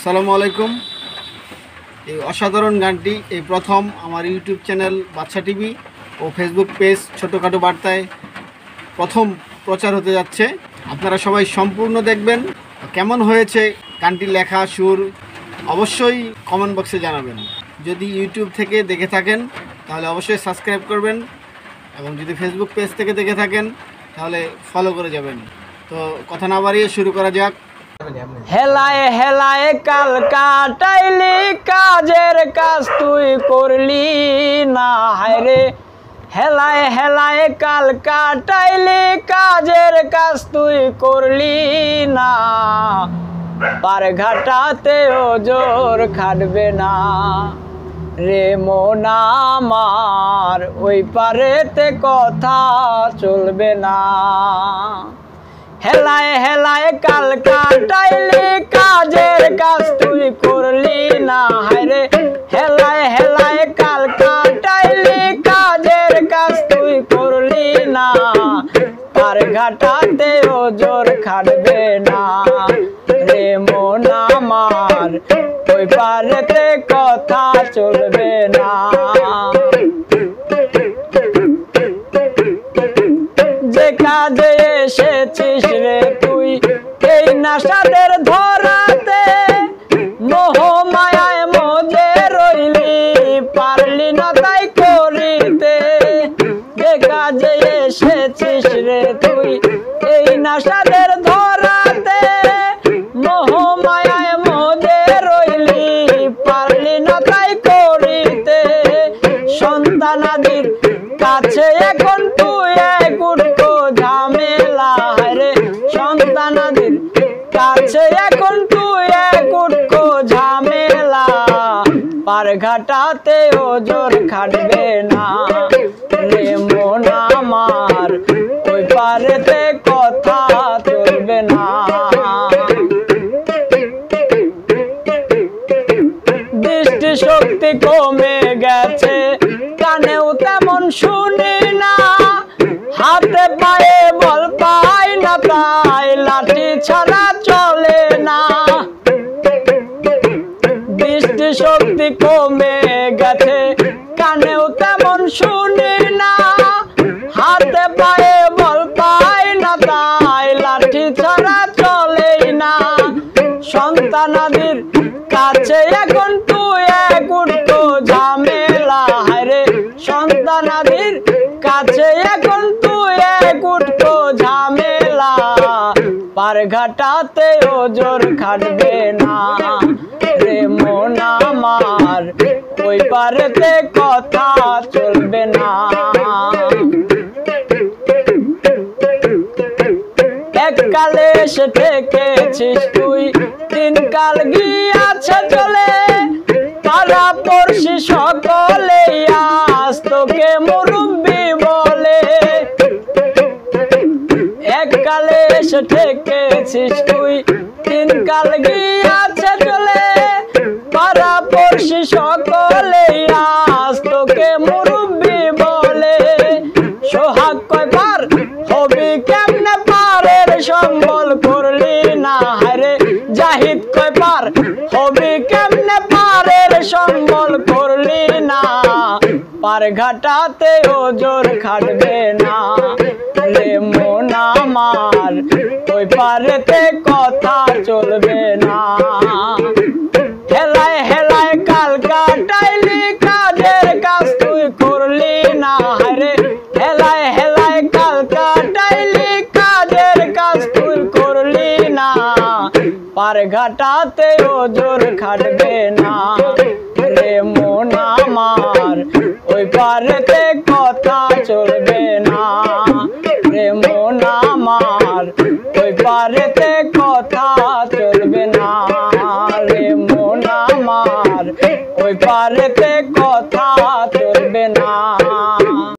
আসসালামু আলাইকুম। এই অসাধারণ গানটি এই প্রথম আমার ইউটিউব চ্যানেল বাদশা টিভি ও ফেসবুক পেজ ছোটোখাটো বার্তায় প্রথম প্রচার হতে যাচ্ছে। আপনারা সবাই সম্পূর্ণ দেখবেন। কেমন হয়েছে গানটির লেখা সুর অবশ্যই কমেন্ট বক্সে জানাবেন। যদি ইউটিউব থেকে দেখে থাকেন তাহলে অবশ্যই সাবস্ক্রাইব করবেন, এবং যদি ফেসবুক পেজ থেকে দেখে থাকেন তাহলে ফলো করে যাবেন। তো কথা না বাড়িয়ে শুরু করা যাক। হেলায় হেলায় কাল কাটাইলি, কাজের কাজ তুই করলি না। হায়রে হেলায় হেলায় কাল কাটাইলি, কাজের কাজ তুই করলি না। পার ঘাটাতে ওজোর খাটবে না রে মন আমার, ওই পারেতে কথা চলবে না। হেলায় হেলায় কাল কাটাইলি, কাজের কাজ তুই করলি না। হায়রে হেলায় হেলায় কাল কাটাইলি, কাজের কাজ তুই করলি না। পার ঘাটাতে ওজোর খাটবে না রে মন আমার, ওই পারেতে কথা চলবে না। যে কাজে এসেছিস রে তুই এই নাশাদের ধরাতে, মোহ মায়ায় মজে রইলি, পারলি না তাই করিতে। যে কাজে এসেছিস রে তুই এই নাশাদের ধরাতে, মোহ মায়ায় মজে রইলি, পারলি না তাই করিতে। সন্তানাদির কাছে এখন তুই এক উটকো ঝামেলা। রে সন্তানাদির কাছে এখন তুই এক উটকো ঝামেলা। পার ঘাটাতে ওজোর খাটবে না রে মন আমার, ওই পারেতে কথা চলবে না। দৃষ্টি শক্তি কমে গেছে, কানেও তেমন শুনি না। হাতে পায়ে বল পাই না, তাই লাঠি ছাড়া চলে না। দৃষ্টি শক্তি কমে গেছে, কানেও তেমন শুনি না। হাতে পায়ে বল পাই না, তাই লাঠি ছাড়া চলে না। সন্তানাদির কাছে এখন তুই এক উটকো ঝামেলা। হায়রে সন্তানাদির কাছে এখন তুই এক উটকো ঝামেলা। পার ঘাটাতে ওজোর খাটবে না রে মন আমার, ওই পারেতে কথা চলবে না। এককালে এসে থেকেছিস তুই, তিন কাল গিয়াছে চলে। পাড়া পড়শি সকলে আজ তোকে মুরব্বি বলে। এককালে এসে থেকেছিস তুই, তিন কাল গিয়াছে চলে। পাড়া পড়শি সকলে আজ তোকে মুরব্বি বলে। সোহাগ কয় পার হবি কেমনে, পারের সম্বল করলি না। হায়রে জাহিদ কয় পার হবি কেমনে, পারের সম্বল করলি না। পার ঘাটাতে ওজোর খাটবে না রে মন আমার, ওই পারেতে কথা চলবে না। হেলায় হেলায় কাল কাটাইলি, কাজের কাজ তুই করলি না। হায়রে হেলায় হেলায় কাল কাটাইলি, কাজের কাজ তুই করলি না। পার ঘাটাতে ওজোর খাটবে না রে মন আমার, ওই পারেতে কথা চলবে না রে মন আমার, ওই পারেতে কথা চলবে না রে মন আমার, ওই পারেতে